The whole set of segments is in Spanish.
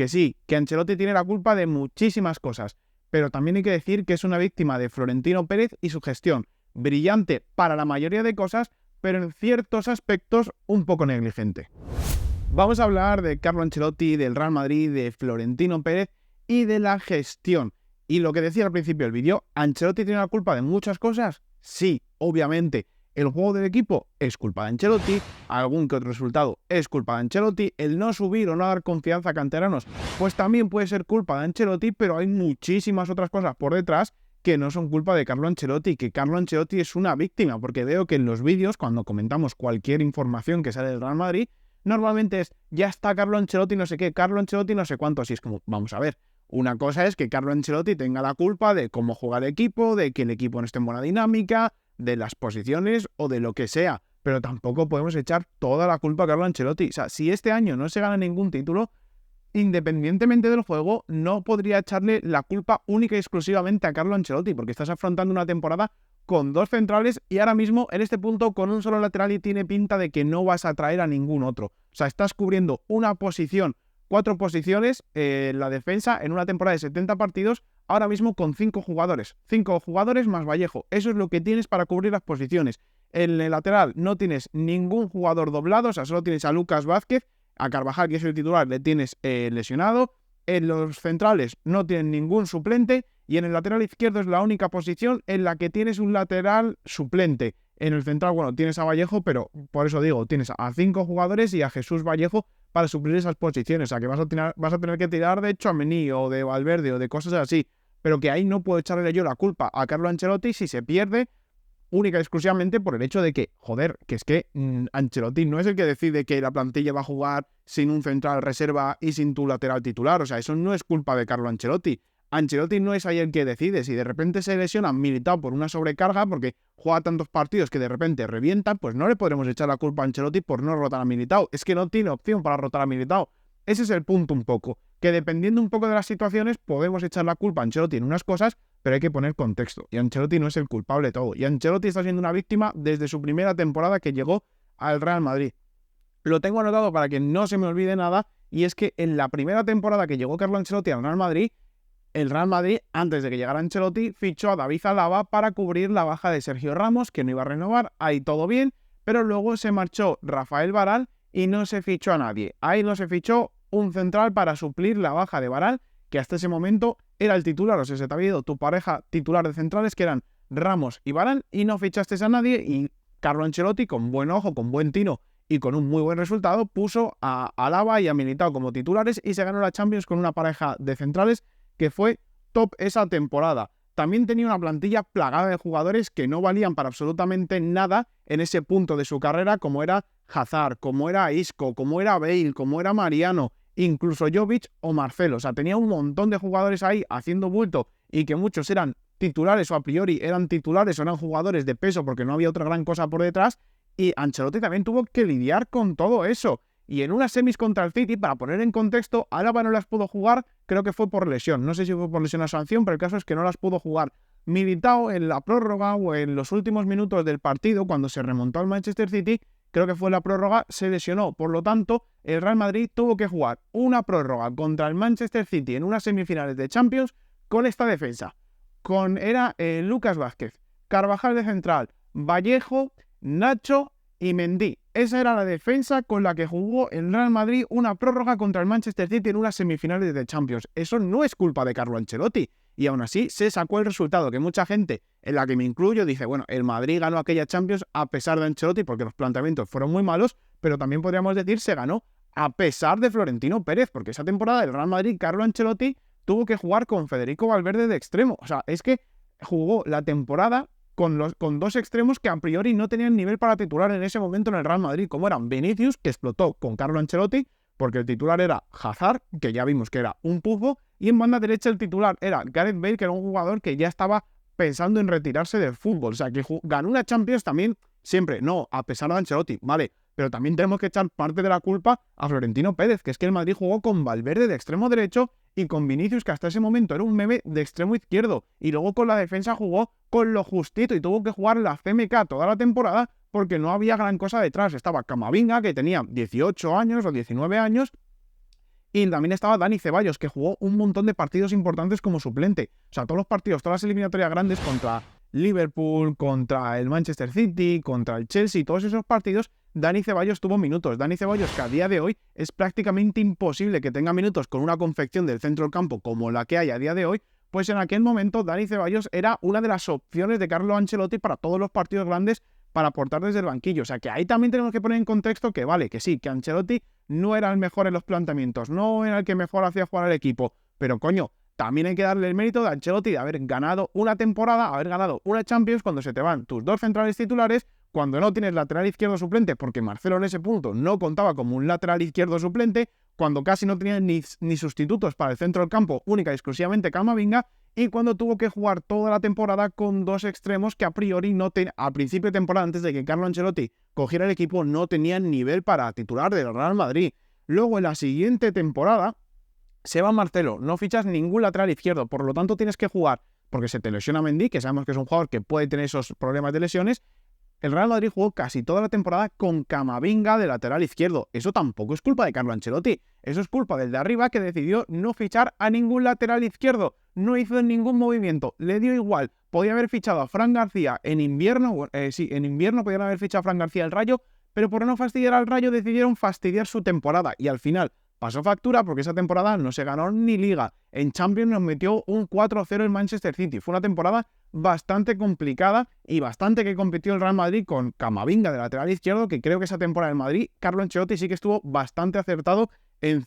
que sí, que Ancelotti tiene la culpa de muchísimas cosas, pero también hay que decir que es una víctima de Florentino Pérez y su gestión, brillante para la mayoría de cosas, pero en ciertos aspectos un poco negligente. Vamos a hablar de Carlo Ancelotti, del Real Madrid, de Florentino Pérez y de la gestión. Y lo que decía al principio del vídeo, ¿Ancelotti tiene la culpa de muchas cosas? Sí, obviamente. El juego del equipo es culpa de Ancelotti, algún que otro resultado es culpa de Ancelotti, el no subir o no dar confianza a canteranos, pues también puede ser culpa de Ancelotti, pero hay muchísimas otras cosas por detrás que no son culpa de Carlo Ancelotti, que Carlo Ancelotti es una víctima, porque veo que en los vídeos, cuando comentamos cualquier información que sale del Real Madrid, normalmente es, ya está Carlo Ancelotti no sé qué, Carlo Ancelotti no sé cuánto, así es como, vamos a ver, una cosa es que Carlo Ancelotti tenga la culpa de cómo juega el equipo, de que el equipo no esté en buena dinámica, de las posiciones o de lo que sea, pero tampoco podemos echar toda la culpa a Carlo Ancelotti. O sea, si este año no se gana ningún título, independientemente del juego, no podría echarle la culpa única y exclusivamente a Carlo Ancelotti, porque estás afrontando una temporada con dos centrales y ahora mismo en este punto con un solo lateral y tiene pinta de que no vas a traer a ningún otro. O sea, estás cubriendo una posición, 4 posiciones, la defensa en una temporada de 70 partidos, ahora mismo con 5 jugadores. 5 jugadores más Vallejo. Eso es lo que tienes para cubrir las posiciones. En el lateral no tienes ningún jugador doblado, o sea, solo tienes a Lucas Vázquez, a Carvajal, que es el titular, le tienes lesionado. En los centrales no tienen ningún suplente y en el lateral izquierdo es la única posición en la que tienes un lateral suplente. En el central, bueno, tienes a Vallejo, pero por eso digo, tienes a 5 jugadores y a Jesús Vallejo para suplir esas posiciones. O sea, que vas a tener que tirar de Tchouaméni o de Valverde o de cosas así. Pero que ahí no puedo echarle yo la culpa a Carlo Ancelotti si se pierde única y exclusivamente por el hecho de que, joder, que es que Ancelotti no es el que decide que la plantilla va a jugar sin un central reserva y sin tu lateral titular. O sea, eso no es culpa de Carlo Ancelotti. Ancelotti no es ahí el que decide. Si de repente se lesiona Militao por una sobrecarga, porque juega tantos partidos que de repente revientan, pues no le podremos echar la culpa a Ancelotti por no rotar a Militao. Es que no tiene opción para rotar a Militao. Ese es el punto un poco. Que dependiendo un poco de las situaciones podemos echar la culpa a Ancelotti en unas cosas, pero hay que poner contexto. Y Ancelotti no es el culpable de todo. Y Ancelotti está siendo una víctima desde su primera temporada que llegó al Real Madrid. Lo tengo anotado para que no se me olvide nada, y es que en la primera temporada que llegó Carlo Ancelotti al Real Madrid, el Real Madrid, antes de que llegara Ancelotti, fichó a David Alaba para cubrir la baja de Sergio Ramos, que no iba a renovar, ahí todo bien, pero luego se marchó Rafael Varane y no se fichó a nadie. Ahí no se fichó un central para suplir la baja de Varane, que hasta ese momento era el titular. O sea, se te había ido tu pareja titular de centrales, que eran Ramos y Varane, y no fichaste a nadie, y Carlo Ancelotti, con buen ojo, con buen tino y con un muy buen resultado, puso a Alaba y a Militao como titulares y se ganó la Champions con una pareja de centrales que fue top esa temporada. También tenía una plantilla plagada de jugadores que no valían para absolutamente nada en ese punto de su carrera, como era Hazard, como era Isco, como era Bale, como era Mariano, incluso Jovic o Marcelo. O sea, tenía un montón de jugadores ahí haciendo bulto y que muchos eran titulares o a priori eran titulares o eran jugadores de peso porque no había otra gran cosa por detrás, y Ancelotti también tuvo que lidiar con todo eso. Y en unas semis contra el City, para poner en contexto, Alaba no las pudo jugar, creo que fue por lesión. No sé si fue por lesión o sanción, pero el caso es que no las pudo jugar. Militao en la prórroga o en los últimos minutos del partido, cuando se remontó al Manchester City, creo que fue la prórroga, se lesionó. Por lo tanto, el Real Madrid tuvo que jugar una prórroga contra el Manchester City en unas semifinales de Champions con esta defensa. Era Lucas Vázquez, Carvajal de central, Vallejo, Nacho y Mendy. Esa era la defensa con la que jugó el Real Madrid una prórroga contra el Manchester City en unas semifinales de Champions. Eso no es culpa de Carlo Ancelotti. Y aún así se sacó el resultado, que mucha gente, en la que me incluyo, dice, bueno, el Madrid ganó aquella Champions a pesar de Ancelotti porque los planteamientos fueron muy malos, pero también podríamos decir se ganó a pesar de Florentino Pérez, porque esa temporada del Real Madrid, Carlo Ancelotti tuvo que jugar con Federico Valverde de extremo. O sea, es que jugó la temporada con dos extremos que a priori no tenían nivel para titular en ese momento en el Real Madrid, como eran Vinicius, que explotó con Carlo Ancelotti, porque el titular era Hazard, que ya vimos que era un pufo, y en banda derecha el titular era Gareth Bale, que era un jugador que ya estaba pensando en retirarse del fútbol. O sea, que ganó una Champions también, siempre, no, a pesar de Ancelotti, vale, pero también tenemos que echar parte de la culpa a Florentino Pérez, que es que el Madrid jugó con Valverde de extremo derecho y con Vinicius, que hasta ese momento era un meme, de extremo izquierdo, y luego con la defensa jugó con lo justito y tuvo que jugar la CMK toda la temporada porque no había gran cosa detrás. Estaba Camavinga, que tenía 18 años o 19 años, Y también estaba Dani Ceballos, que jugó un montón de partidos importantes como suplente. O sea, todos los partidos, todas las eliminatorias grandes contra Liverpool, contra el Manchester City, contra el Chelsea, todos esos partidos, Dani Ceballos tuvo minutos. Dani Ceballos, que a día de hoy es prácticamente imposible que tenga minutos con una confección del centro del campo como la que hay a día de hoy, pues en aquel momento Dani Ceballos era una de las opciones de Carlo Ancelotti para todos los partidos grandes para aportar desde el banquillo. O sea, que ahí también tenemos que poner en contexto que vale, que sí, que Ancelotti no era el mejor en los planteamientos, no era el que mejor hacía jugar al equipo, pero coño, también hay que darle el mérito de Ancelotti de haber ganado una temporada, haber ganado una Champions cuando se te van tus dos centrales titulares, cuando no tienes lateral izquierdo suplente, porque Marcelo en ese punto no contaba como un lateral izquierdo suplente, cuando casi no tenía ni sustitutos para el centro del campo, única y exclusivamente Camavinga, y cuando tuvo que jugar toda la temporada con dos extremos que a priori a principio de temporada, antes de que Carlo Ancelotti cogiera el equipo, no tenían nivel para titular del Real Madrid. Luego en la siguiente temporada se va Marcelo, no fichas ningún lateral izquierdo, por lo tanto tienes que jugar, porque se te lesiona Mendy, que sabemos que es un jugador que puede tener esos problemas de lesiones. El Real Madrid jugó casi toda la temporada con Camavinga de lateral izquierdo. Eso tampoco es culpa de Carlo Ancelotti. Eso es culpa del de arriba, que decidió no fichar a ningún lateral izquierdo. No hizo ningún movimiento. Le dio igual. Podía haber fichado a Fran García en invierno. En invierno podían haber fichado a Fran García al Rayo, pero por no fastidiar al Rayo decidieron fastidiar su temporada. Y al final pasó factura porque esa temporada no se ganó ni Liga. En Champions nos metió un 4-0 el Manchester City. Fue una temporada bastante complicada y bastante que compitió el Real Madrid con Camavinga de lateral izquierdo, que creo que esa temporada del Madrid, Carlo Ancelotti sí que estuvo bastante acertado en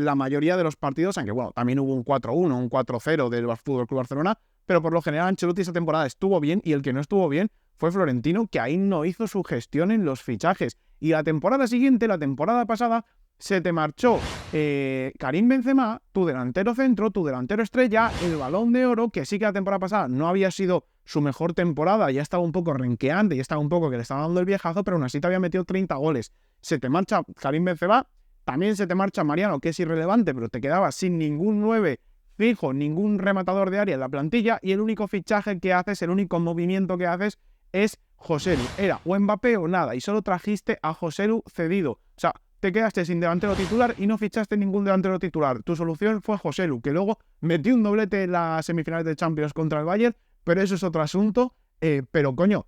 la mayoría de los partidos, aunque bueno, también hubo un 4-1, un 4-0 del FC Barcelona, pero por lo general Ancelotti esa temporada estuvo bien y el que no estuvo bien fue Florentino, que ahí no hizo su gestión en los fichajes. Y la temporada siguiente, la temporada pasada, se te marchó Karim Benzema, tu delantero centro, tu delantero estrella, el Balón de Oro, que sí que la temporada pasada no había sido su mejor temporada, ya estaba un poco renqueante, ya estaba un poco que le estaba dando el viejazo, pero aún así te había metido 30 goles. Se te marcha Karim Benzema, también se te marcha Mariano, que es irrelevante, pero te quedabas sin ningún 9 fijo, ningún rematador de área en la plantilla, y el único fichaje que haces, el único movimiento que haces es Joselu. Era o Mbappé o nada, y solo trajiste a Joselu cedido. O sea, te quedaste sin delantero titular y no fichaste ningún delantero titular. Tu solución fue Joselu, que luego metió un doblete en las semifinales de Champions contra el Bayern, pero eso es otro asunto. Pero coño,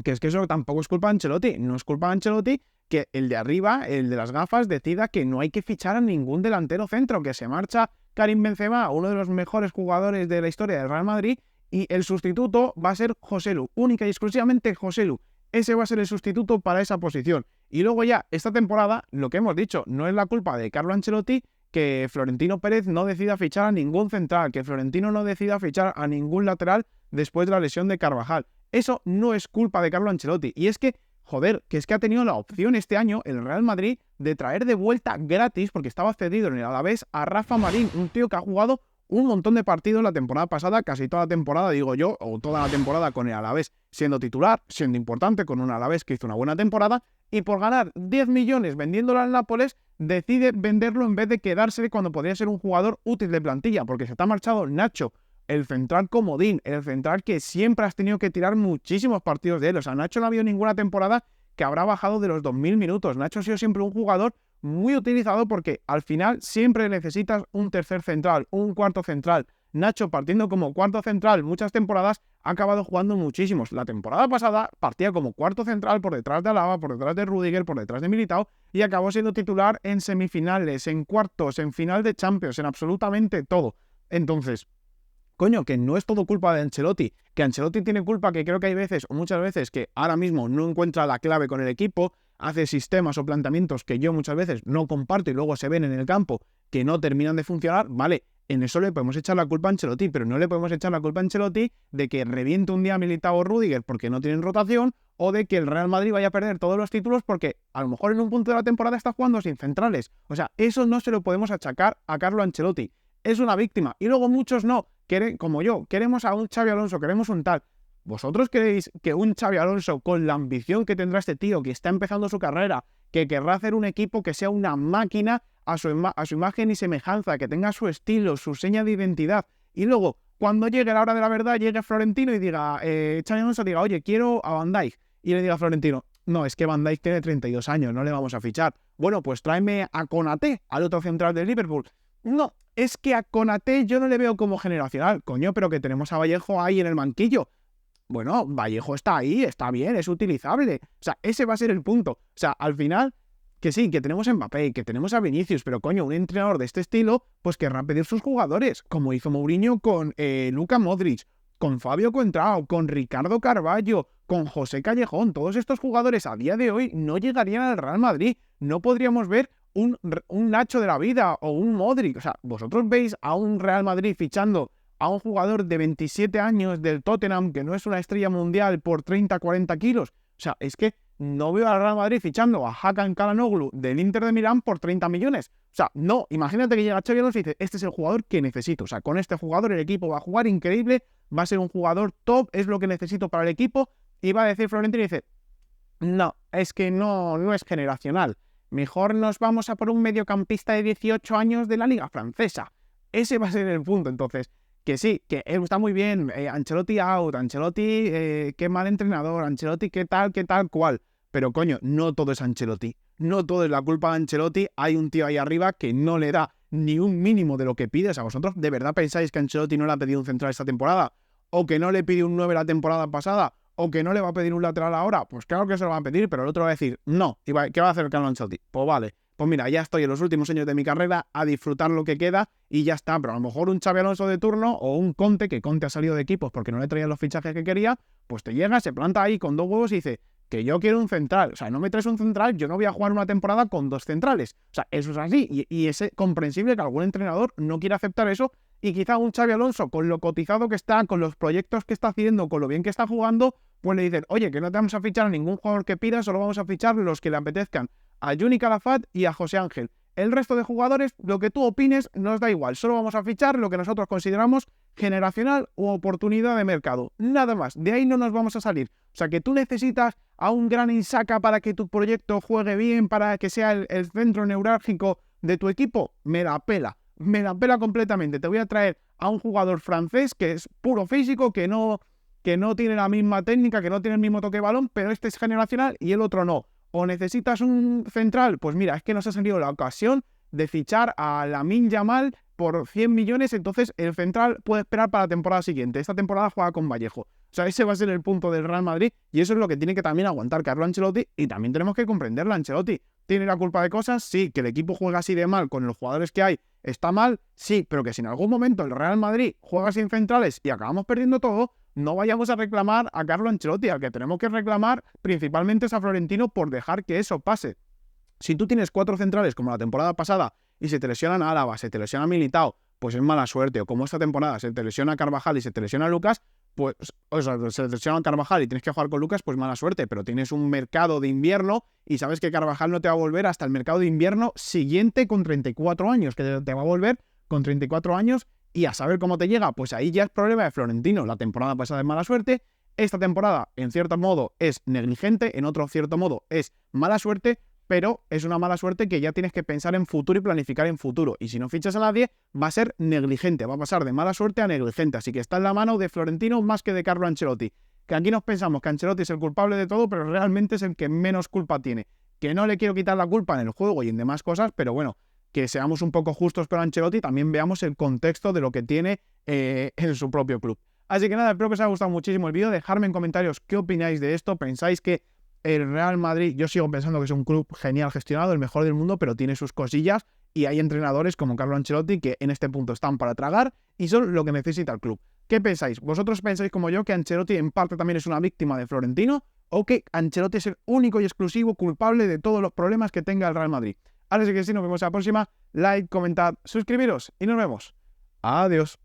que es que eso tampoco es culpa de Ancelotti. No es culpa de Ancelotti que el de arriba, el de las gafas, decida que no hay que fichar a ningún delantero centro, que se marcha Karim Benzema, uno de los mejores jugadores de la historia del Real Madrid, y el sustituto va a ser Joselu, única y exclusivamente Joselu. Ese va a ser el sustituto para esa posición. Y luego ya, esta temporada, lo que hemos dicho, no es la culpa de Carlo Ancelotti que Florentino Pérez no decida fichar a ningún central, que Florentino no decida fichar a ningún lateral después de la lesión de Carvajal. Eso no es culpa de Carlo Ancelotti. Y es que, joder, que es que ha tenido la opción este año el Real Madrid de traer de vuelta gratis, porque estaba cedido en el Alavés, a Rafa Marín, un tío que ha jugado un montón de partidos la temporada pasada, casi toda la temporada, digo yo, o toda la temporada con el Alavés siendo titular, siendo importante, con un Alavés que hizo una buena temporada, y por ganar 10 millones vendiéndolo al Nápoles, decide venderlo en vez de quedarse cuando podría ser un jugador útil de plantilla, porque se te ha marchado Nacho, el central comodín, el central que siempre has tenido que tirar muchísimos partidos de él. O sea, Nacho no ha habido ninguna temporada que habrá bajado de los 2000 minutos. Nacho ha sido siempre un jugador muy utilizado porque al final siempre necesitas un tercer central, un cuarto central. Nacho, partiendo como cuarto central muchas temporadas, ha acabado jugando muchísimos. La temporada pasada partía como cuarto central por detrás de Alaba, por detrás de Rüdiger, por detrás de Militao, y acabó siendo titular en semifinales, en cuartos, en final de Champions, en absolutamente todo. Entonces, coño, que no es todo culpa de Ancelotti, que Ancelotti tiene culpa, que creo que hay veces, o muchas veces, que ahora mismo no encuentra la clave con el equipo, hace sistemas o planteamientos que yo muchas veces no comparto y luego se ven en el campo que no terminan de funcionar. Vale, en eso le podemos echar la culpa a Ancelotti, pero no le podemos echar la culpa a Ancelotti de que reviente un día Militao o Rüdiger porque no tienen rotación, o de que el Real Madrid vaya a perder todos los títulos porque a lo mejor en un punto de la temporada está jugando sin centrales. O sea, eso no se lo podemos achacar a Carlo Ancelotti. Es una víctima. Y luego muchos no, como yo, queremos a un Xabi Alonso, queremos un tal. ¿Vosotros creéis que un Xabi Alonso, con la ambición que tendrá este tío, que está empezando su carrera, que querrá hacer un equipo que sea una máquina a su imagen y semejanza, que tenga su estilo, su seña de identidad, y luego, cuando llegue la hora de la verdad, llegue Florentino y diga, Xabi Alonso diga, oye, quiero a Van Dijk, y le diga a Florentino, no, es que Van Dijk tiene 32 años, no le vamos a fichar, bueno, pues tráeme a Konaté, al otro central del Liverpool. No, es que a Konaté yo no le veo como generacional, coño, pero que tenemos a Vallejo ahí en el banquillo. Bueno, Vallejo está ahí, está bien, es utilizable. O sea, ese va a ser el punto. O sea, al final, que sí, que tenemos a Mbappé, que tenemos a Vinicius, pero coño, un entrenador de este estilo, pues querrá pedir sus jugadores, como hizo Mourinho con Luka Modric, con Fabio Contrao, con Ricardo Carvalho, con José Callejón. Todos estos jugadores a día de hoy no llegarían al Real Madrid. No podríamos ver un Nacho de la vida o un Modric. O sea, vosotros veis a un Real Madrid fichando a un jugador de 27 años del Tottenham, que no es una estrella mundial, por 30-40 kilos. O sea, es que no veo al Real Madrid fichando a Hakan Çalhanoğlu del Inter de Milán por 30 millones. O sea, no, imagínate que llega Xabi Alonso y dice, este es el jugador que necesito. O sea, con este jugador el equipo va a jugar increíble, va a ser un jugador top, es lo que necesito para el equipo. Y va a decir Florentino y dice, no, es que no es generacional. Mejor nos vamos a por un mediocampista de 18 años de la Liga Francesa. Ese va a ser el punto. Entonces, que sí, que está muy bien, Ancelotti out, Ancelotti, qué mal entrenador, Ancelotti, qué tal, cual. Pero coño, no todo es Ancelotti. No todo es la culpa de Ancelotti. Hay un tío ahí arriba que no le da ni un mínimo de lo que pide. O sea, ¿vosotros de verdad pensáis que Ancelotti no le ha pedido un central esta temporada? ¿O que no le pidió un 9 la temporada pasada? ¿O que no le va a pedir un lateral ahora? Pues claro que se lo va a pedir, pero el otro va a decir, no. ¿Qué va a hacer Carlo Ancelotti? Pues vale. Pues mira, ya estoy en los últimos años de mi carrera a disfrutar lo que queda y ya está. Pero a lo mejor un Xabi Alonso de turno o un Conte, que Conte ha salido de equipos porque no le traían los fichajes que quería, pues te llega, se planta ahí con 2 huevos y dice que yo quiero un central. O sea, no me traes un central, yo no voy a jugar una temporada con 2 centrales. O sea, eso es así. Y es comprensible que algún entrenador no quiera aceptar eso. Y quizá un Xabi Alonso, con lo cotizado que está, con los proyectos que está haciendo, con lo bien que está jugando, pues le dicen, oye, que no te vamos a fichar a ningún jugador que pidas, solo vamos a fichar los que le apetezcan, a Juni Calafat y a José Ángel. El resto de jugadores, lo que tú opines, nos da igual. Solo vamos a fichar lo que nosotros consideramos generacional u oportunidad de mercado. Nada más. De ahí no nos vamos a salir. O sea, que tú necesitas a un gran Insaka para que tu proyecto juegue bien, para que sea el centro neurálgico de tu equipo. Me la pela completamente. Te voy a traer a un jugador francés que es puro físico, que no tiene la misma técnica, que no tiene el mismo toque de balón, pero este es generacional y el otro no. ¿O necesitas un central? Pues mira, es que nos ha salido la ocasión de fichar a Lamine Yamal por 100 millones, entonces el central puede esperar para la temporada siguiente. Esta temporada juega con Vallejo. O sea, ese va a ser el punto del Real Madrid y eso es lo que tiene que también aguantar Carlo Ancelotti y también tenemos que comprenderlo. Ancelotti tiene la culpa de cosas, sí, que el equipo juega así de mal con los jugadores que hay, está mal, sí, pero que si en algún momento el Real Madrid juega sin centrales y acabamos perdiendo todo, no vayamos a reclamar a Carlo Ancelotti. Al que tenemos que reclamar principalmente es a Florentino por dejar que eso pase. Si tú tienes 4 centrales como la temporada pasada y se te lesionan a Álava, se te lesiona a Militao, pues es mala suerte. O como esta temporada se te lesiona a Carvajal y se te lesiona a Lucas, pues o sea, se te lesiona a Carvajal y tienes que jugar con Lucas, pues mala suerte. Pero tienes un mercado de invierno y sabes que Carvajal no te va a volver hasta el mercado de invierno siguiente con 34 años, que te va a volver con 34 años y a saber cómo te llega. Pues ahí ya es problema de Florentino. La temporada pasada es mala suerte, esta temporada en cierto modo es negligente, en otro cierto modo es mala suerte, pero es una mala suerte que ya tienes que pensar en futuro y planificar en futuro. Y si no fichas a nadie, va a ser negligente, va a pasar de mala suerte a negligente. Así que está en la mano de Florentino más que de Carlo Ancelotti. Que aquí nos pensamos que Ancelotti es el culpable de todo, pero realmente es el que menos culpa tiene. Que no le quiero quitar la culpa en el juego y en demás cosas, pero bueno, que seamos un poco justos con Ancelotti y también veamos el contexto de lo que tiene en su propio club. Así que nada, espero que os haya gustado muchísimo el vídeo. Dejadme en comentarios qué opináis de esto. ¿Pensáis que el Real Madrid, yo sigo pensando que es un club genial gestionado, el mejor del mundo, pero tiene sus cosillas y hay entrenadores como Carlo Ancelotti que en este punto están para tragar y son lo que necesita el club? ¿Qué pensáis? ¿Vosotros pensáis como yo que Ancelotti en parte también es una víctima de Florentino o que Ancelotti es el único y exclusivo culpable de todos los problemas que tenga el Real Madrid? Ahora sí que sí, nos vemos en la próxima. Like, comentad, suscribiros y nos vemos. Adiós.